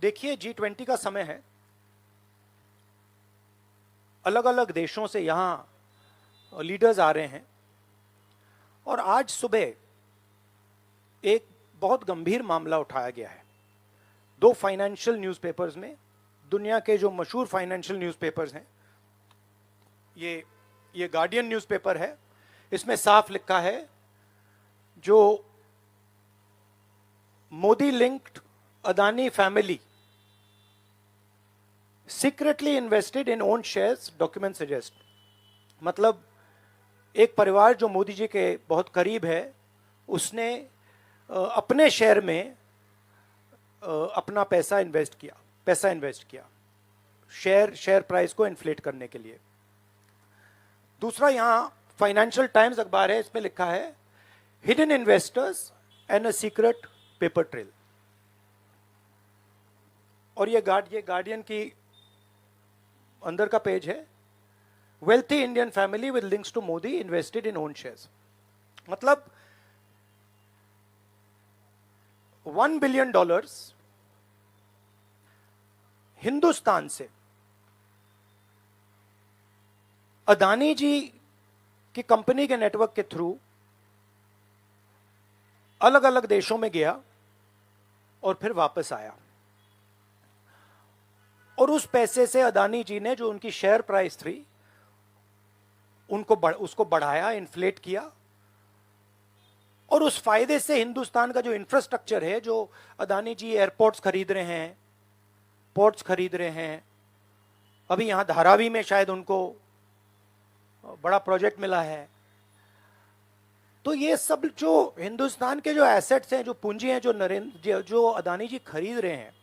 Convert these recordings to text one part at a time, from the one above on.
देखिए, G20 का समय है। अलग अलग देशों से यहाँ लीडर्स आ रहे हैं और आज सुबह एक बहुत गंभीर मामला उठाया गया है। दो फाइनेंशियल न्यूज़पेपर्स में, दुनिया के जो मशहूर फाइनेंशियल न्यूज़पेपर्स हैं, ये गार्डियन न्यूज़पेपर है, इसमें साफ लिखा है जो Modi linked Adani family secretly invested in own shares, document suggest. मतलब एक परिवार जो मोदी जी के बहुत करीब है, उसने अपने शेयर में अपना पैसा इन्वेस्ट किया शेयर प्राइस को इन्फ्लेट करने के लिए। दूसरा, यहां फाइनेंशियल टाइम्स अखबार है, इसमें लिखा है hidden investors and a secret paper trail. और ये गार्डियन की अंदर का पेज है, wealthy Indian family with links to Modi invested in own shares. मतलब $1 बिलियन हिंदुस्तान से अदानी जी की कंपनी के नेटवर्क के थ्रू अलग अलग देशों में गया और फिर वापस आया। और उस पैसे से अदानी जी ने, जो उनकी शेयर प्राइस थी, उसको बढ़ाया, इन्फ्लेट किया। और उस फायदे से हिंदुस्तान का जो इंफ्रास्ट्रक्चर है, जो अदानी जी एयरपोर्ट्स खरीद रहे हैं, पोर्ट्स खरीद रहे हैं, अभी यहां धारावी में शायद उनको बड़ा प्रोजेक्ट मिला है, तो ये सब जो हिंदुस्तान के जो एसेट्स हैं, जो पूंजी हैं, जो अदानी जी खरीद रहे हैं,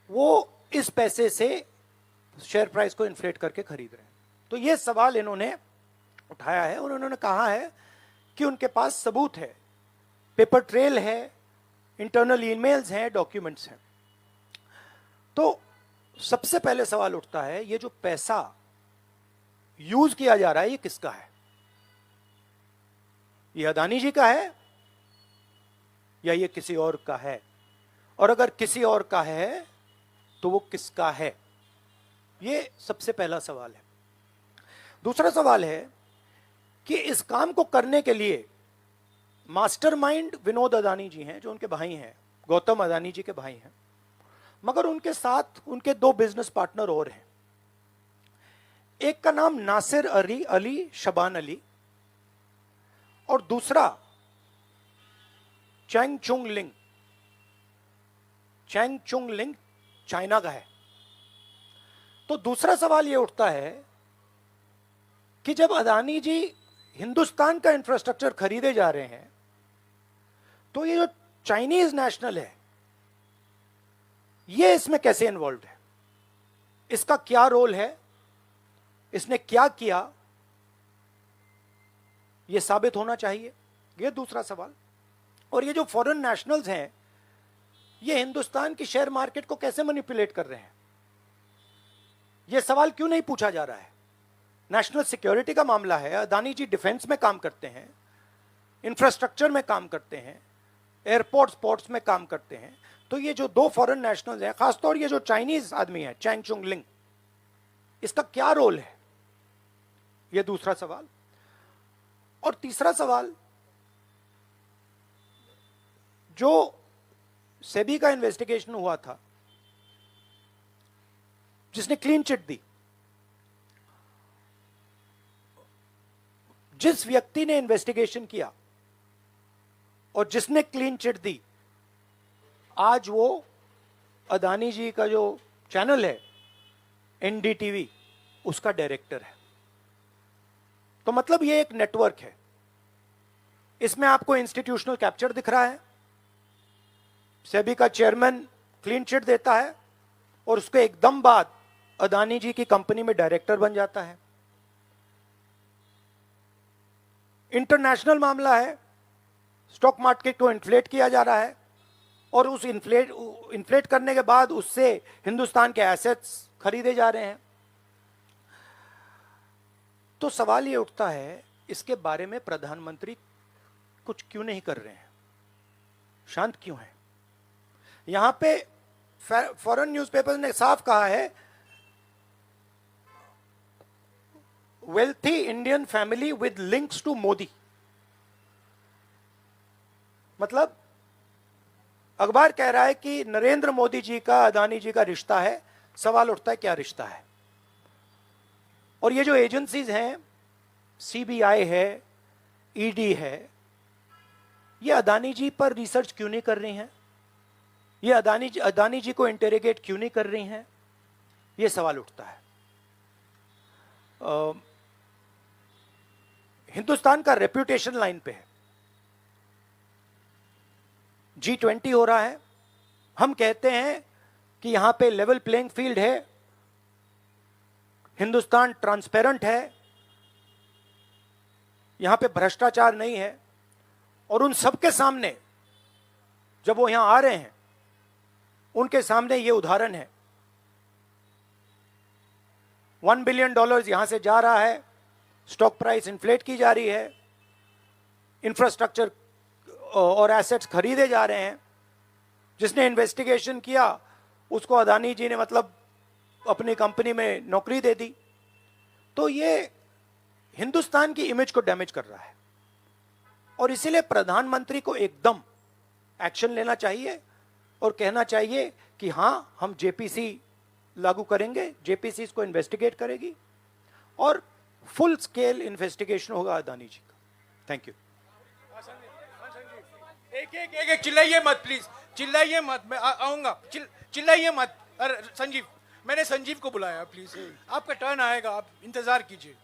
वो इस पैसे से शेयर प्राइस को इन्फ्लेट करके खरीद रहे हैं। तो ये सवाल इन्होंने उठाया है और उन्होंने कहा है कि उनके पास सबूत है, पेपर ट्रेल है, इंटरनल ईमेल्स हैं, डॉक्यूमेंट्स हैं। तो सबसे पहले सवाल उठता है, ये जो पैसा यूज किया जा रहा है, ये किसका है? ये अदानी जी का है या ये किसी और का है? और अगर किसी और का है तो वो किसका है? ये सबसे पहला सवाल है। दूसरा सवाल है कि इस काम को करने के लिए मास्टरमाइंड विनोद अदानी जी हैं, जो उनके भाई हैं, गौतम अदानी जी के भाई हैं, मगर उनके साथ उनके दो बिजनेस पार्टनर और हैं। एक का नाम नासिर अली शबान अली और दूसरा चैंग चुंग लिंग चाइना का है। तो दूसरा सवाल यह उठता है कि जब अदानी जी हिंदुस्तान का इंफ्रास्ट्रक्चर खरीदे जा रहे हैं, तो ये जो चाइनीज नेशनल है, ये इसमें कैसे इन्वॉल्व है? इसका क्या रोल है? इसने क्या किया? यह साबित होना चाहिए। यह दूसरा सवाल। और ये जो फॉरेन नेशनल्स हैं, ये हिंदुस्तान की शेयर मार्केट को कैसे मैनिपुलेट कर रहे हैं? यह सवाल क्यों नहीं पूछा जा रहा है? नेशनल सिक्योरिटी का मामला है। अदानी जी डिफेंस में काम करते हैं, इंफ्रास्ट्रक्चर में काम करते हैं, एयरपोर्ट्स, पोर्ट्स में काम करते हैं। तो ये जो दो फॉरेन नेशनल्स हैं, खासतौर ये जो चाइनीज आदमी है चैंग चुंग लिंग, इसका क्या रोल है? यह दूसरा सवाल। और तीसरा सवाल, जो सेबी का इन्वेस्टिगेशन हुआ था, जिसने क्लीन चिट दी, जिस व्यक्ति ने इन्वेस्टिगेशन किया और जिसने क्लीन चिट दी, आज वो अदानी जी का जो चैनल है एनडीटीवी, उसका डायरेक्टर है। तो मतलब ये एक नेटवर्क है। इसमें आपको इंस्टीट्यूशनल कैप्चर दिख रहा है। सेबी का चेयरमैन क्लीन चिट देता है और उसके एकदम बाद अदानी जी की कंपनी में डायरेक्टर बन जाता है। इंटरनेशनल मामला है, स्टॉक मार्केट को इन्फ्लेट किया जा रहा है और उस इन्फ्लेट करने के बाद उससे हिंदुस्तान के एसेट्स खरीदे जा रहे हैं। तो सवाल ये उठता है, इसके बारे में प्रधानमंत्री कुछ क्यों नहीं कर रहे हैं? शांत क्यों है? यहां पे फॉरेन न्यूज़पेपर्स ने साफ कहा है, wealthy Indian family with links to Modi. मतलब अखबार कह रहा है कि नरेंद्र मोदी जी का अदानी जी का रिश्ता है। सवाल उठता है क्या रिश्ता है? और ये जो एजेंसीज हैं, सीबीआई है, ईडी है, ये अदानी जी पर रिसर्च क्यों नहीं कर रही हैं? ये अदानी जी को इंटेरोगेट क्यों नहीं कर रही हैं? ये सवाल उठता है। हिंदुस्तान का रेप्यूटेशन लाइन पे है। G20 हो रहा है, हम कहते हैं कि यहां पे लेवल प्लेइंग फील्ड है, हिंदुस्तान ट्रांसपेरेंट है, यहां पे भ्रष्टाचार नहीं है। और उन सबके सामने जब वो यहां आ रहे हैं, उनके सामने ये उदाहरण है। $1 बिलियन यहां से जा रहा है, स्टॉक प्राइस इन्फ्लेट की जा रही है, इंफ्रास्ट्रक्चर और एसेट्स खरीदे जा रहे हैं। जिसने इन्वेस्टिगेशन किया उसको अदानी जी ने मतलब अपनी कंपनी में नौकरी दे दी। तो ये हिंदुस्तान की इमेज को डैमेज कर रहा है और इसीलिए प्रधानमंत्री को एकदम एक्शन लेना चाहिए और कहना चाहिए कि हां, हम जेपीसी लागू करेंगे, जेपीसी इसको इन्वेस्टिगेट करेगी और फुल स्केल इन्वेस्टिगेशन होगा अदानी जी का। Thank you. एक चिल्लाइए मत प्लीज, चिल्लाइए मत, मैं आऊंगा। चिल्लाइए मत। अरे संजीव, मैंने संजीव को बुलाया, प्लीज आपका टर्न आएगा, आप इंतजार कीजिए।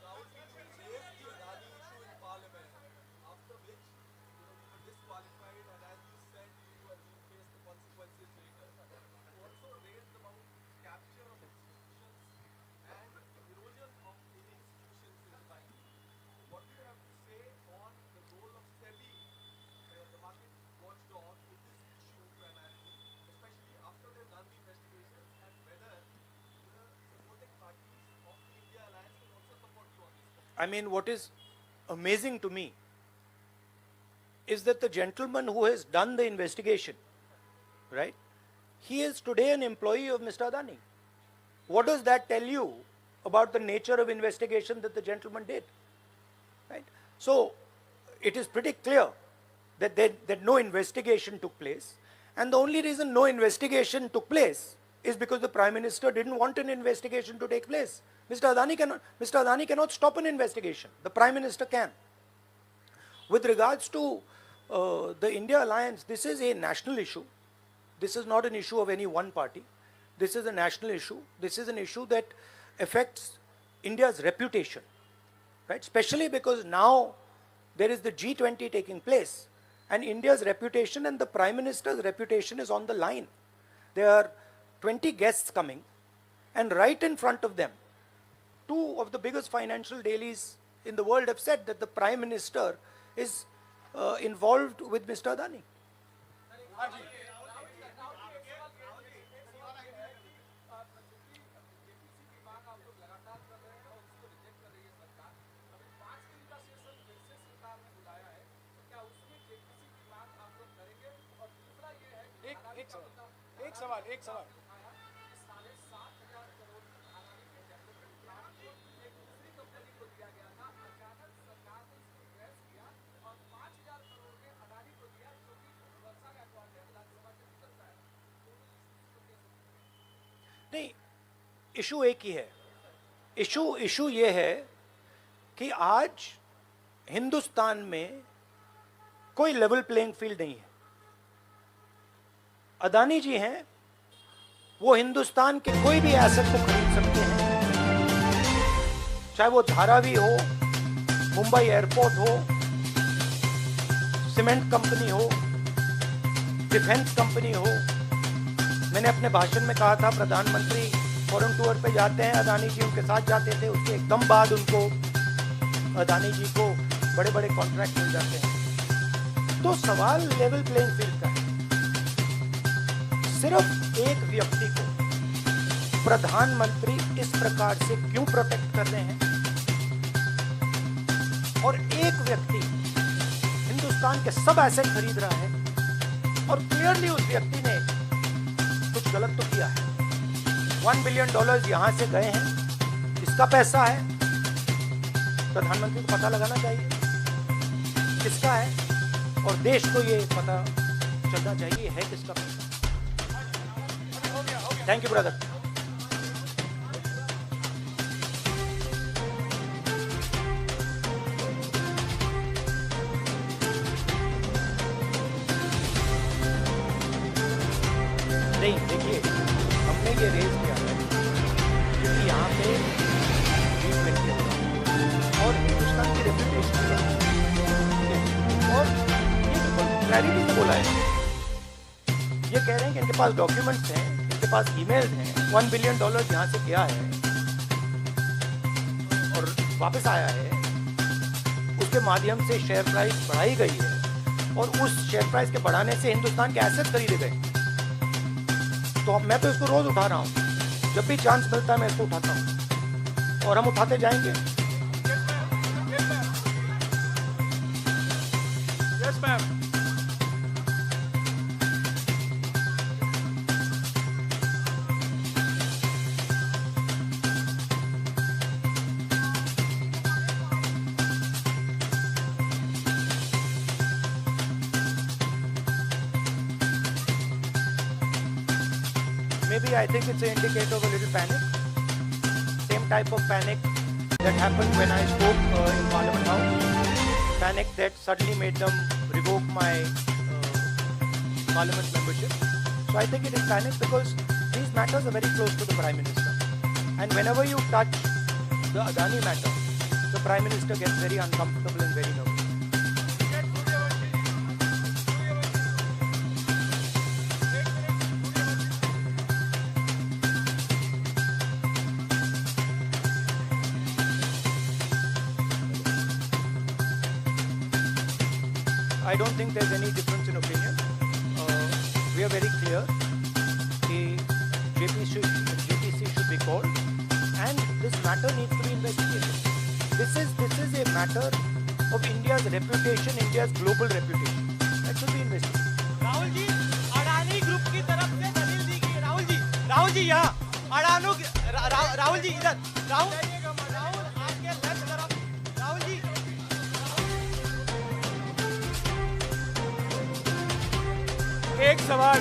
I mean, what is amazing to me is that the gentleman who has done the investigation, right, he is today an employee of Mr. Adani. What does that tell you about the nature of investigation that the gentleman did? Right? So, it is pretty clear that that no investigation took place, and the only reason no investigation took place is because the Prime Minister didn't want an investigation to take place. Mr. Adani cannot stop an investigation. The Prime Minister can. With regards to the India alliance, this is a national issue. This is not an issue of any one party. This is a national issue. This is an issue that affects India's reputation, right? Especially because now there is the G20 taking place, and India's reputation and the Prime Minister's reputation is on the line. There are 20 guests coming, and right in front of them, two of the biggest financial dailies in the world have said that the Prime Minister is involved with Mr. Adani. एक सवाल। नहीं, issue एक ही है। Issue ये है कि आज हिंदुस्तान में कोई लेवल प्लेइंग फील्ड नहीं है। अदानी जी हैं, वो हिंदुस्तान के कोई भी एसेट को खरीद सकते हैं, चाहे वो धारावी हो, मुंबई एयरपोर्ट हो, सीमेंट कंपनी हो, डिफेंस कंपनी हो। मैंने अपने भाषण में कहा था प्रधानमंत्री फॉरेन टूर पे जाते हैं, अदानी जी उनके साथ जाते थे, उसके एकदम बाद उनको अदानी जी को बड़े बड़े कॉन्ट्रैक्ट मिल जाते हैं। तो सवाल लेवल प्लेइंग फील्ड का है। सिर्फ एक व्यक्ति को प्रधानमंत्री इस प्रकार से क्यों प्रोटेक्ट कर रहे हैं, और एक व्यक्ति हिंदुस्तान के सब एसेट खरीद रहा है और क्लियरली उस व्यक्ति ने कुछ कुछ गलत तो किया है। $1 बिलियन यहाँ से गए हैं, किसका पैसा है? प्रधानमंत्री को पता लगाना चाहिए किसका है, और देश को ये पता चलना चाहिए है किसका पैसा। Thank you brother. नहीं देखिए, हमने ये रेज किया है क्योंकि यहाँ पे G20 और हिंदुस्तान की रेपुटेशन और ये क्लैरिटी से बोला है। ये कह रहे हैं कि इनके पास डॉक्यूमेंट्स हैं, इनके पास ईमेल्स हैं, $1 बिलियन यहाँ से गया है और वापस आया है, उसके माध्यम से शेयर प्राइस बढ़ाई गई है और उस शेयर प्राइस के बढ़ाने से हिंदुस्तान के एसेट खरीदे गए। तो मैं तो इसको रोज उठा रहा हूँ, जब भी चांस मिलता है मैं इसको उठाता हूँ और हम उठाते जाएंगे। Yes ma'am. Maybe I think it's an indicator of a little panic. Same type of panic that happened when I spoke in Parliament House. Panic that suddenly made them revoke my Parliament membership. So I think it is panic because these matters are very close to the Prime Minister. And whenever you touch the Adani matter, the Prime Minister gets very uncomfortable and very nervous. I don't think there's any difference in opinion. We are very clear that GPC should be called and this matter needs to be investigated. This is a matter of India's reputation, India's global reputation. That should be investigated. Rahul ji, Adani group की तरफ से दलील दी गई। राहुल जी यहाँ, राहुल जी इधर, राहुल आपके left तरफ, राहुल जी। एक सवाल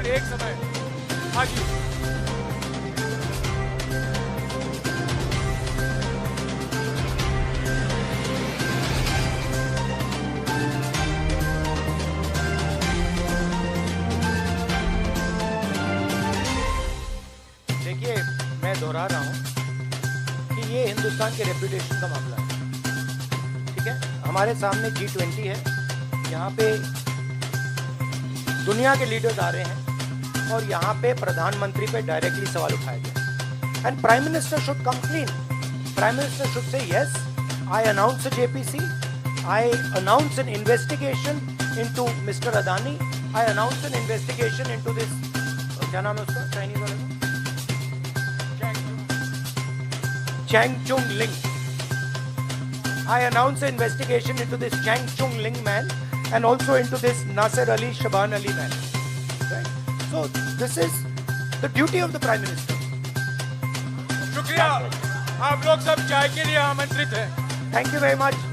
एक समय। हाँ जी। देखिए, मैं दोहरा रहा हूँ कि ये हिंदुस्तान के रेपुटेशन का मामला है, ठीक है। हमारे सामने G20 है, यहाँ पे दुनिया के लीडर्स आ रहे हैं और यहाँ पे प्रधानमंत्री पे डायरेक्टली सवाल उठाया गया। And prime minister should come clean. Prime minister should say yes, I announce JPC, I announce N investigation into mister Adani, I announce N investigation into this, क्या नाम है उसका चाइनीज वाले का, Chang Chung-ling. I announce an investigation into this Chang Chung-ling man and also into this Nasser Ali, Shaban Ali man. Right? So this is the duty of the Prime Minister. शुक्रिया, आप लोग सब चाय के लिए आमंत्रित हैं। Thank you very much.